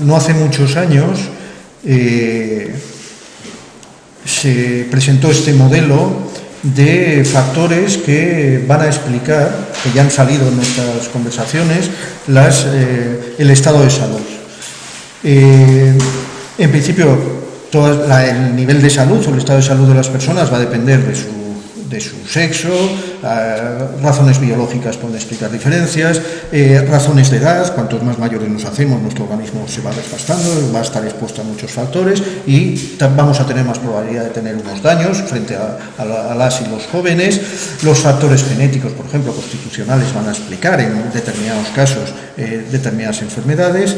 no hace muchos años se presentó este modelo de factores que van a explicar, que ya han salido en nuestras conversaciones, el estado de salud. En principio, el nivel de salud o el estado de salud de las personas va a depender de su sexo, razones biológicas pueden explicar diferencias, razones de edad, cuantos más mayores nos hacemos, nuestro organismo se va desgastando, va a estar expuesto a muchos factores y vamos a tener más probabilidad de tener unos daños frente a las y los jóvenes. Los factores genéticos, por ejemplo, constitucionales, van a explicar en determinados casos determinadas enfermedades.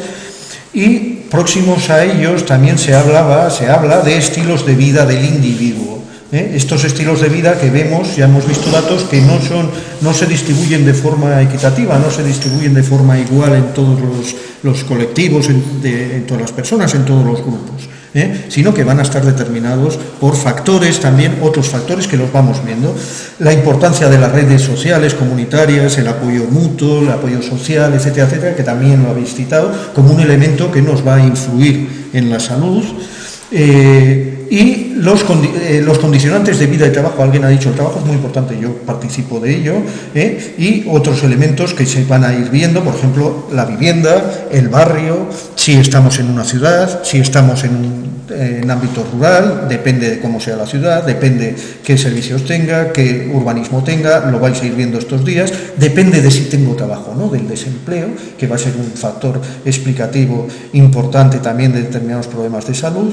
Y próximos a ellos también se habla de estilos de vida del individuo. Estos estilos de vida que vemos, ya hemos visto datos que no se distribuyen de forma equitativa, no se distribuyen de forma igual en todos los colectivos, en todas las personas, en todos los grupos, sino que van a estar determinados por factores también, otros factores que los vamos viendo. La importancia de las redes sociales, comunitarias, el apoyo mutuo, el apoyo social, etcétera, etcétera, que también lo habéis citado, como un elemento que nos va a influir en la salud. Y los condicionantes de vida y trabajo, alguien ha dicho, el trabajo es muy importante, yo participo de ello, y otros elementos que se van a ir viendo, por ejemplo, la vivienda, el barrio, si estamos en una ciudad, si estamos en ámbito rural, depende de cómo sea la ciudad, depende qué servicios tenga, qué urbanismo tenga, lo vais a ir viendo estos días, depende de si tengo trabajo, ¿no?, del desempleo, que va a ser un factor explicativo importante también de determinados problemas de salud,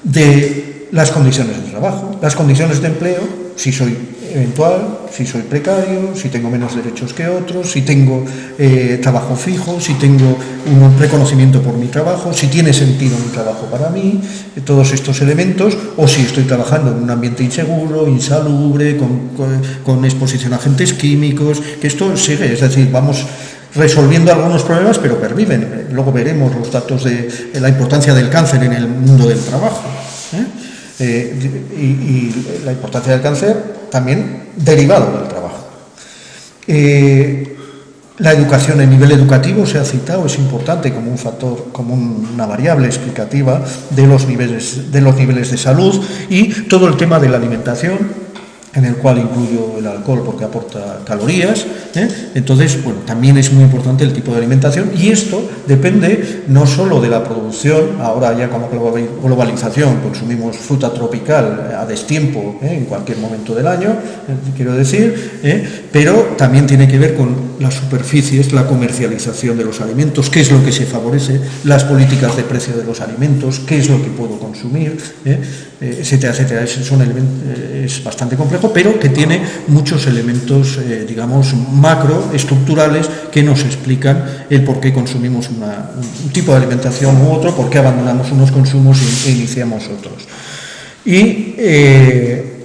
de las condiciones de trabajo, las condiciones de empleo, si soy eventual, si soy precario, si tengo menos derechos que otros, si tengo trabajo fijo, si tengo un reconocimiento por mi trabajo, si tiene sentido mi trabajo para mí, todos estos elementos, o si estoy trabajando en un ambiente inseguro, insalubre, con exposición a agentes químicos, que esto sigue, es decir, vamos resolviendo algunos problemas, pero perviven. Luego veremos los datos de la importancia del cáncer en el mundo del trabajo. Y la importancia del cáncer también derivado del trabajo. La educación, el nivel educativo se ha citado, es importante como un factor, como una variable explicativa de los niveles de salud, y todo el tema de la alimentación, en el cual incluyo el alcohol porque aporta calorías, Entonces, bueno, también es muy importante el tipo de alimentación, y esto depende no solo de la producción. Ahora ya con la globalización consumimos fruta tropical a destiempo, en cualquier momento del año, quiero decir, pero también tiene que ver con las superficies, la comercialización de los alimentos, qué es lo que se favorece, las políticas de precio de los alimentos, qué es lo que puedo consumir, etcétera, etcétera. Es bastante complejo, pero que tiene muchos elementos, digamos, macroestructurales que nos explican el por qué consumimos un tipo de alimentación u otro, por qué abandonamos unos consumos e iniciamos otros. Y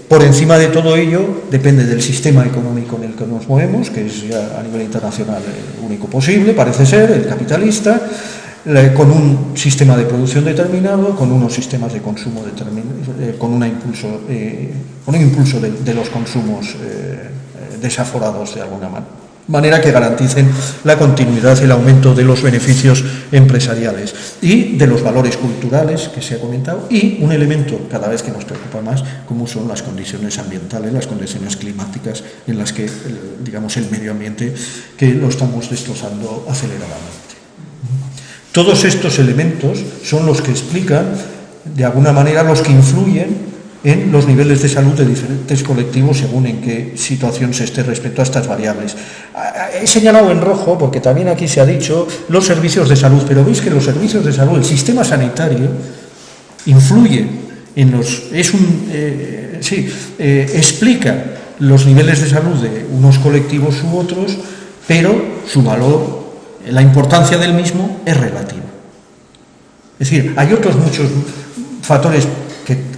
por encima de todo ello depende del sistema económico en el que nos movemos, que es ya a nivel internacional el único posible, parece ser, el capitalista, con un sistema de producción determinado, con unos sistemas de consumo determinados, con un impulso de los consumos desaforados de alguna manera que garanticen la continuidad y el aumento de los beneficios empresariales y de los valores culturales que se ha comentado, y un elemento cada vez que nos preocupa más, como son las condiciones ambientales, las condiciones climáticas en las que, digamos, el medio ambiente, que lo estamos destrozando aceleradamente. Todos estos elementos son los que explican, de alguna manera, los que influyen en los niveles de salud de diferentes colectivos según en qué situación se esté respecto a estas variables. He señalado en rojo, porque también aquí se ha dicho, los servicios de salud, pero veis que los servicios de salud, el sistema sanitario, influye en los... explica los niveles de salud de unos colectivos u otros, pero su valor, la importancia del mismo es relativa. Es decir, hay otros muchos factores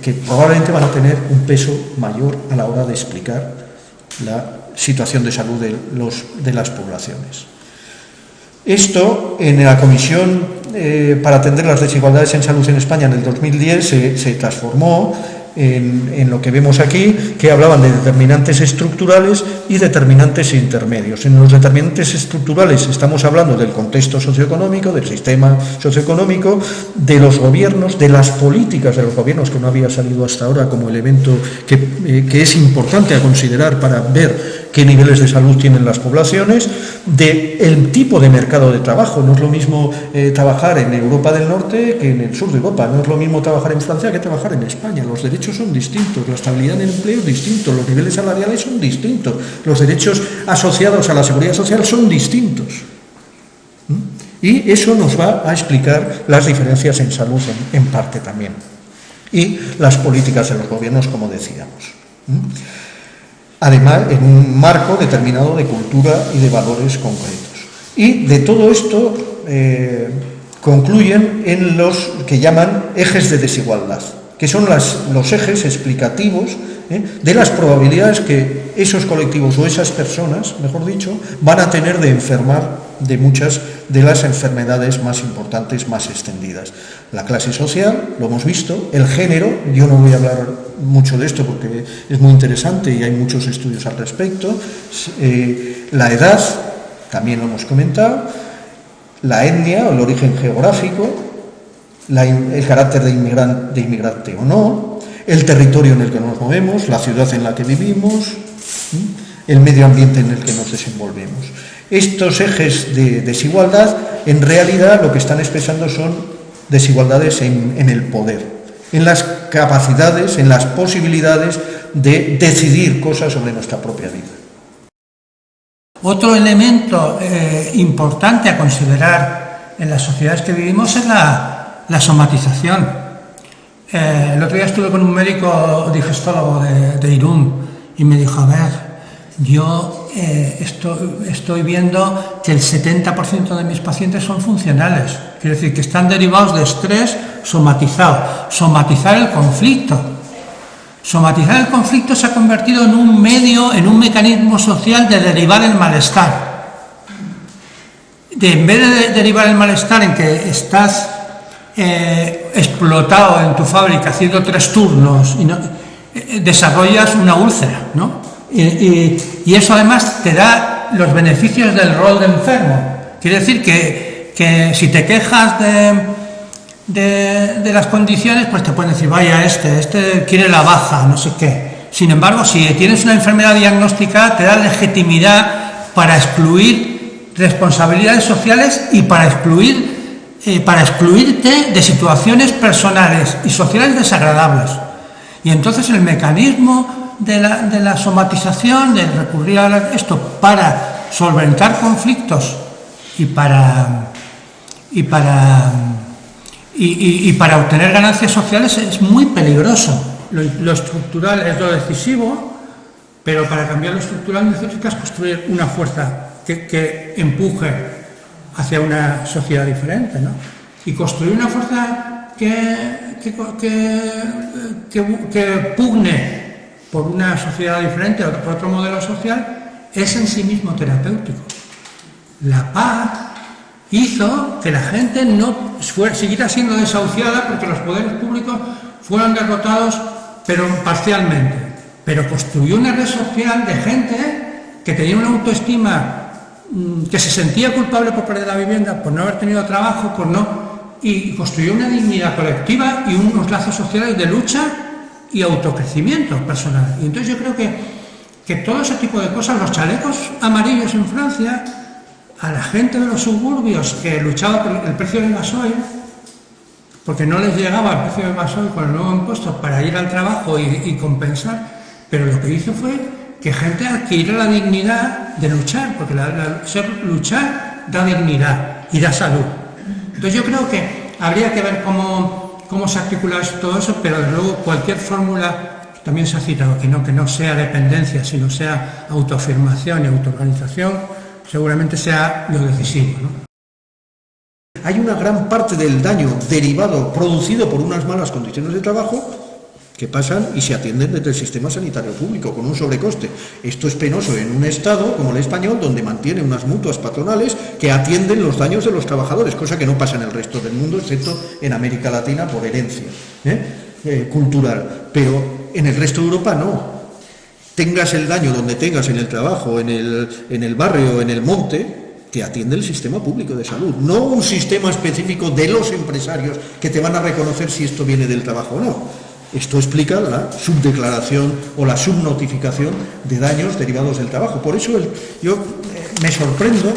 que probablemente van a tener un peso mayor a la hora de explicar la situación de salud de las poblaciones. Esto, en la Comisión para atender las desigualdades en salud en España, en el 2010 se transformó en lo que vemos aquí, que hablaban de determinantes estructurales y determinantes intermedios. En los determinantes estructurales estamos hablando del contexto socioeconómico, del sistema socioeconómico, de los gobiernos, de las políticas de los gobiernos, que no había salido hasta ahora como elemento que es importante a considerar para ver qué niveles de salud tienen las poblaciones, del tipo de mercado de trabajo. No es lo mismo trabajar en Europa del Norte que en el sur de Europa, no es lo mismo trabajar en Francia que trabajar en España. Los derechos son distintos, la estabilidad en el empleo es distinto, los niveles salariales son distintos, los derechos asociados a la seguridad social son distintos. Y eso nos va a explicar las diferencias en salud en parte también. Y las políticas de los gobiernos, como decíamos. Además, en un marco determinado de cultura y de valores concretos. Y de todo esto concluyen en los que llaman ejes de desigualdad, que son los ejes explicativos de las probabilidades que esos colectivos o esas personas, mejor dicho, van a tener de enfermar de muchas de las enfermedades más importantes, más extendidas. La clase social, lo hemos visto, el género, yo no voy a hablar mucho de esto porque es muy interesante y hay muchos estudios al respecto, la edad, también lo hemos comentado, la etnia o el origen geográfico, el carácter de inmigrante o no, el territorio en el que nos movemos, la ciudad en la que vivimos, el medio ambiente en el que nos desenvolvemos. Estos ejes de desigualdad, en realidad, lo que están expresando son desigualdades en el poder, en las capacidades, en las posibilidades de decidir cosas sobre nuestra propia vida. Otro elemento importante a considerar en las sociedades que vivimos es la somatización. El otro día estuve con un médico digestólogo de Irún y me dijo, a ver, yo estoy viendo que el 70% de mis pacientes son funcionales, quiere decir que están derivados de estrés somatizado. Somatizar el conflicto. Somatizar el conflicto se ha convertido en un medio, en un mecanismo social de derivar el malestar. En vez de derivar el malestar en que estás explotado en tu fábrica haciendo 3 turnos y desarrollas una úlcera, ¿no? Y eso además te da los beneficios del rol de enfermo. Quiere decir que si te quejas de las condiciones, pues te pueden decir, vaya, este quiere la baja, no sé qué. Sin embargo, si tienes una enfermedad diagnosticada, te da legitimidad para excluir responsabilidades sociales y para excluirte de situaciones personales y sociales desagradables. Y entonces el mecanismo de la somatización, de recurrir a esto para solventar conflictos y para obtener ganancias sociales es muy peligroso. Lo estructural es lo decisivo, pero para cambiar lo estructural necesitas construir una fuerza que empuje hacia una sociedad diferente, ¿no? Y construir una fuerza que pugne por una sociedad diferente, por otro modelo social, es en sí mismo terapéutico. La paz hizo que la gente no siguiera siendo desahuciada porque los poderes públicos fueron derrotados, pero parcialmente. Pero construyó una red social de gente que tenía una autoestima, que se sentía culpable por perder la vivienda, por no haber tenido trabajo, y construyó una dignidad colectiva y unos lazos sociales de lucha y autocrecimiento personal. Y entonces yo creo que todo ese tipo de cosas, los chalecos amarillos en Francia, a la gente de los suburbios que luchaba por el precio del gasoil, porque no les llegaba el precio del gasoil con el nuevo impuesto para ir al trabajo y compensar, pero lo que hizo fue que gente adquiriera la dignidad de luchar, porque luchar da dignidad y da salud. Entonces yo creo que habría que ver cómo se articula todo eso, pero desde luego cualquier fórmula, también se ha citado, que no sea dependencia, sino sea autoafirmación y autoorganización, seguramente sea lo decisivo, ¿no? Hay una gran parte del daño producido por unas malas condiciones de trabajo que pasan y se atienden desde el sistema sanitario público con un sobrecoste. Esto es penoso en un Estado como el español, donde mantiene unas mutuas patronales que atienden los daños de los trabajadores, cosa que no pasa en el resto del mundo, excepto en América Latina por herencia. cultural, pero en el resto de Europa no. Tengas el daño donde tengas, en el trabajo, en el barrio, en el monte, te atiende el sistema público de salud, no un sistema específico de los empresarios que te van a reconocer si esto viene del trabajo o no. Esto explica la subdeclaración o la subnotificación de daños derivados del trabajo. Por eso yo me sorprendo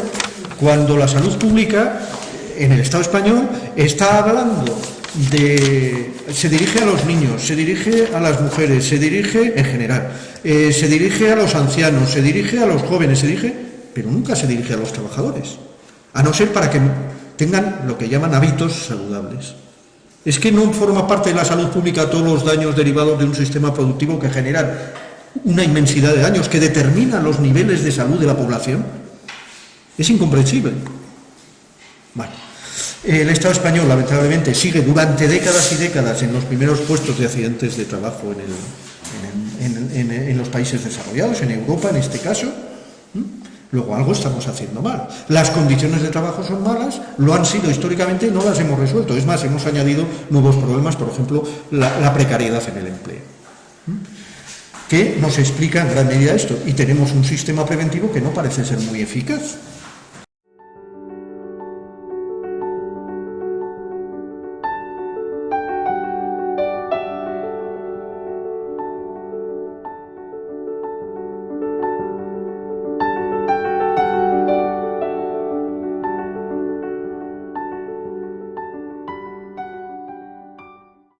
cuando la salud pública en el Estado español está hablando se dirige a los niños, se dirige a las mujeres, se dirige en general, se dirige a los ancianos, se dirige a los jóvenes, pero nunca se dirige a los trabajadores, a no ser para que tengan lo que llaman hábitos saludables. Es que no forma parte de la salud pública todos los daños derivados de un sistema productivo que generan una inmensidad de daños, que determinan los niveles de salud de la población. Es incomprensible. Bueno. El Estado español, lamentablemente, sigue durante décadas y décadas en los primeros puestos de accidentes de trabajo en los países desarrollados, en Europa en este caso. Luego algo estamos haciendo mal. Las condiciones de trabajo son malas, lo han sido históricamente, no las hemos resuelto. Es más, hemos añadido nuevos problemas, por ejemplo, la precariedad en el empleo. ¿Qué nos explica en gran medida esto? Y tenemos un sistema preventivo que no parece ser muy eficaz.